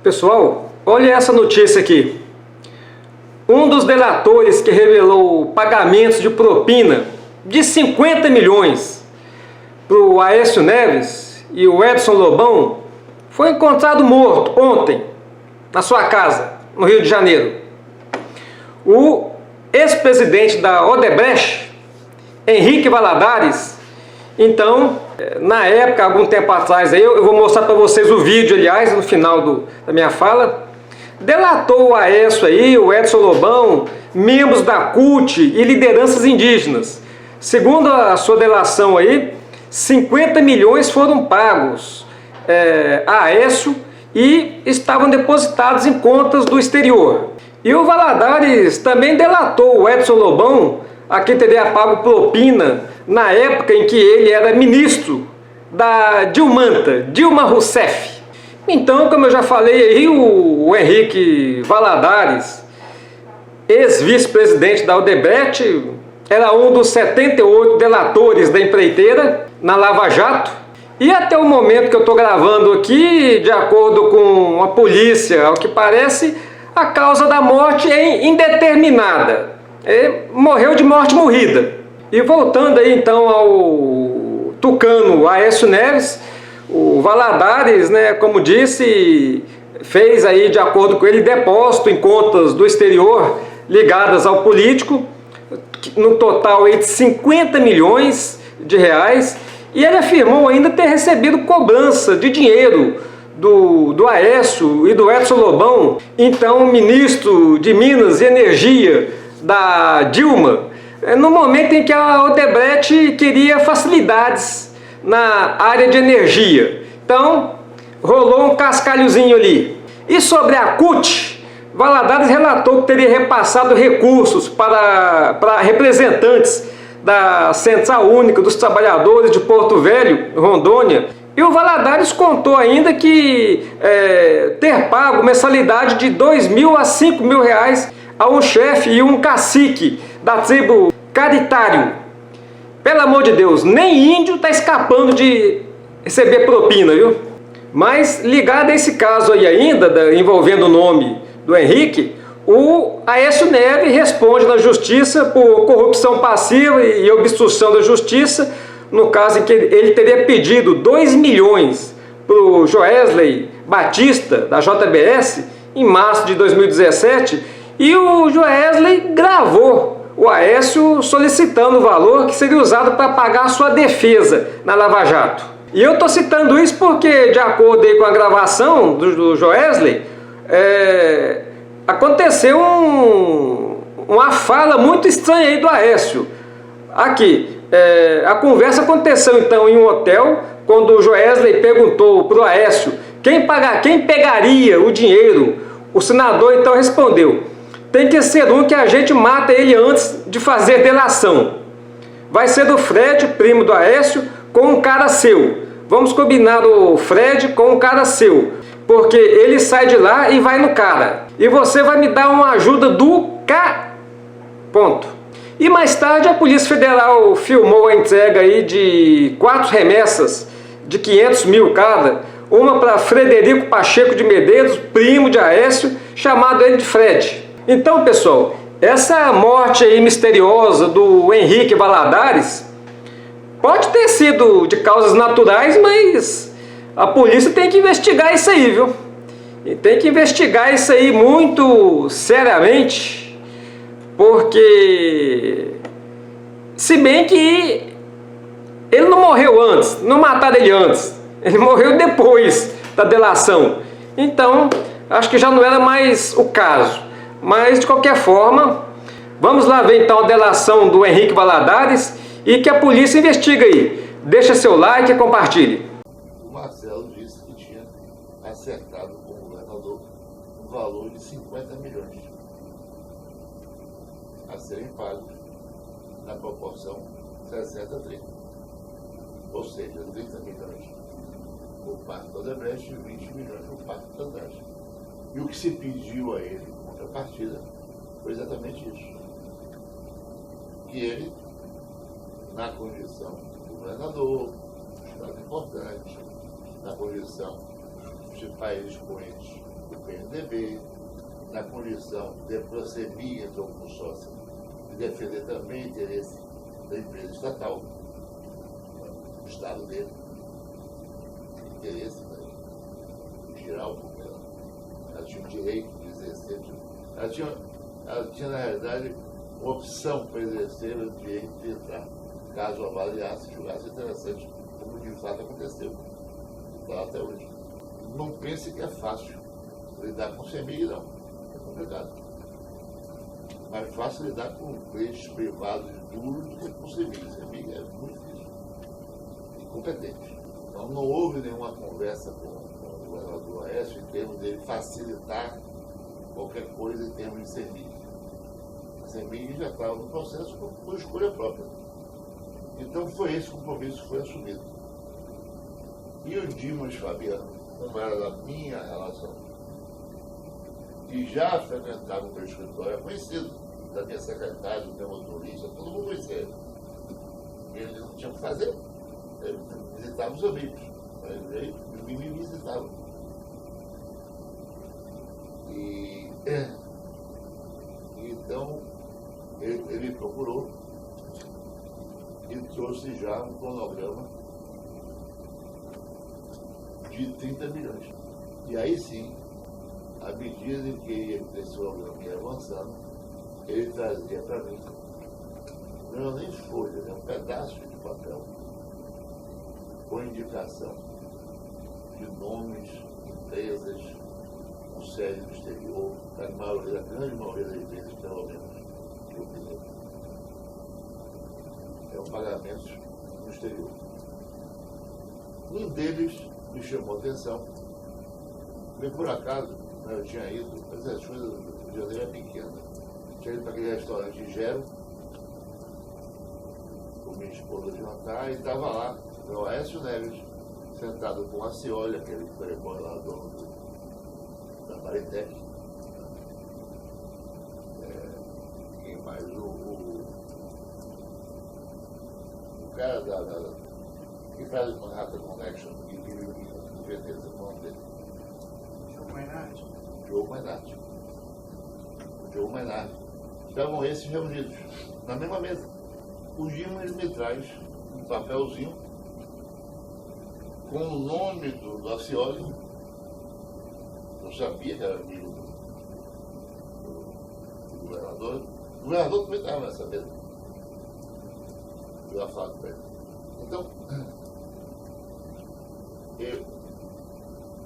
Pessoal, olha essa notícia aqui. Um dos delatores que revelou pagamentos de propina de 50 milhões para o Aécio Neves e o Edson Lobão foi encontrado morto ontem na sua casa, no Rio de Janeiro. O ex-presidente da Odebrecht, Henrique Valadares, então, na época, algum tempo atrás, eu vou mostrar para vocês o vídeo, aliás, no final da minha fala, delatou o Aécio aí, o Edson Lobão, membros da CUT e lideranças indígenas. Segundo a sua delação aí, 50 milhões foram pagos a Aécio e estavam depositados em contas do exterior. E o Valadares também delatou o Edson Lobão, a quem teria pago propina na época em que ele era ministro da Dilma Rousseff. Então, como eu já falei aí, o Henrique Valadares, ex-vice-presidente da Odebrecht, era um dos 78 delatores da empreiteira na Lava Jato. E até o momento que eu estou gravando aqui, de acordo com a polícia, ao que parece, a causa da morte é indeterminada. Morreu de morte morrida. E voltando aí então ao tucano Aécio Neves, o Valadares, como disse, fez aí, de acordo com ele, depósito em contas do exterior ligadas ao político, no total aí de 50 milhões de reais, e ele afirmou ainda ter recebido cobrança de dinheiro do Aécio e do Edson Lobão, então ministro de Minas e Energia da Dilma, no momento em que a Odebrecht queria facilidades na área de energia. Então, rolou um cascalhozinho ali. E sobre a CUT, Valadares relatou que teria repassado recursos para representantes da Central Única dos Trabalhadores de Porto Velho, Rondônia. E o Valadares contou ainda que ter pago mensalidade de 2 mil a 5 mil reais a um chefe e um cacique da tribo Caritário. Pelo amor de Deus, nem índio está escapando de receber propina, viu? Mas ligado a esse caso aí ainda, envolvendo o nome do Henrique, o Aécio Neves responde na justiça por corrupção passiva e obstrução da justiça, no caso em que ele teria pedido 2 milhões para o Joesley Batista, da JBS, em março de 2017, e o Joesley gravou o Aécio solicitando o valor que seria usado para pagar a sua defesa na Lava Jato. E eu estou citando isso porque, de acordo aí com a gravação do Joesley, aconteceu uma fala muito estranha aí do Aécio. Aqui, a conversa aconteceu então em um hotel, quando o Joesley perguntou para o Aécio quem pegaria o dinheiro. O senador então respondeu: tem que ser um que a gente mata ele antes de fazer delação. Vai ser do Fred, primo do Aécio, com um cara seu. Vamos combinar o Fred com um cara seu, porque ele sai de lá e vai no cara. E você vai me dar uma ajuda do ponto. E mais tarde a Polícia Federal filmou a entrega aí de 4 remessas de 500 mil cada, uma para Frederico Pacheco de Medeiros, primo de Aécio, chamado ele de Fred. Então, pessoal, essa morte aí misteriosa do Henrique Valadares pode ter sido de causas naturais, mas a polícia tem que investigar isso aí, viu? E tem que investigar isso aí muito seriamente, porque se bem que ele não morreu antes, não mataram ele antes, ele morreu depois da delação. Então, acho que já não era mais o caso. Mas, de qualquer forma, vamos lá ver então a delação do Henrique Valadares e que a polícia investiga aí. Deixa seu like e compartilhe. O Marcelo disse que tinha acertado com o governador um valor de 50 milhões a serem pagos na proporção 60-30. Ou seja, 30 milhões por parte da Odebrecht e 20 milhões por parte da Odebrecht. E o que se pediu a ele, contrapartida, foi exatamente isso. Que ele, na condição de governador, de estado importante, na condição de país expoente do PMDB, na condição de prosseguir então como sócio e defender também o interesse da empresa estatal, do Estado dele, interesse geral, porque ela tinha o direito de exercer, ela tinha na realidade uma opção para exercer o direito de entrar, caso avaliasse, julgasse interessante, como de fato aconteceu. Está até hoje. Não pense que é fácil lidar com o CEMIG, não. É complicado. Mais fácil lidar com peixes privados duros do que com o CEMIG. O CEMIG é muito difícil. Incompetente. Então não houve nenhuma conversa com o governador Aécio em termos de facilitar qualquer coisa em termos de CEMIG. A CEMIG já estava no processo por escolha própria. Então foi esse compromisso que foi assumido. E o Dimas Fabiano, como era da minha relação, que já frequentava o meu escritório, é conhecido, da minha secretária, do meu motorista, todo mundo conhecia. Ele não tinha o que fazer, ele visitava os amigos, ele me visitava. E então ele me procurou e trouxe já um cronograma de 30 milhões. E aí sim, à medida em que esse programa ia avançando, ele trazia para mim, não era nem folha, era um pedaço de papel, com indicação de nomes, empresas, com sede no exterior, a grande maioria das vezes, pelo menos, que eu me lembro. Eram pagamentos no exterior. Um deles me chamou a atenção, porque por acaso eu tinha ido, mas as coisas do Rio de Janeiro é pequena. Tinha ido para aquele restaurante Gero, com minha esposa de jantar, e estava lá o Aécio Neves, sentado com a Cioli, aquele playboy lá da Maritec. Quem mais? O cara que faz o Manhattan Connection, que vive em Veneza, o nome dele. Joe Maynard. Estavam esses reunidos na mesma mesa. O Dimas me traz um papelzinho com o nome do Acioli. Eu sabia que era amigo do governador. O governador também estava nessa mesa. Eu ia falar com ele. Então,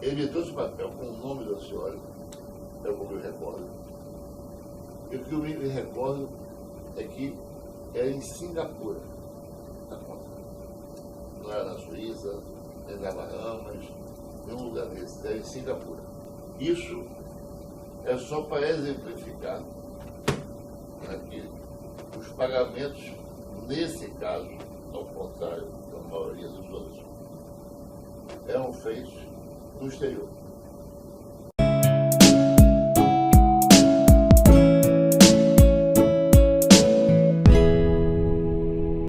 ele me trouxe o papel com o nome do Acioli, é o que eu me recordo. E o que eu me recordo é que era em Singapura, a conta. Não era na Suíça, nem na Bahamas, nenhum lugar desse, era em Singapura. Isso é só para exemplificar que os pagamentos, nesse caso, ao contrário da maioria dos outros, eram feitos no exterior.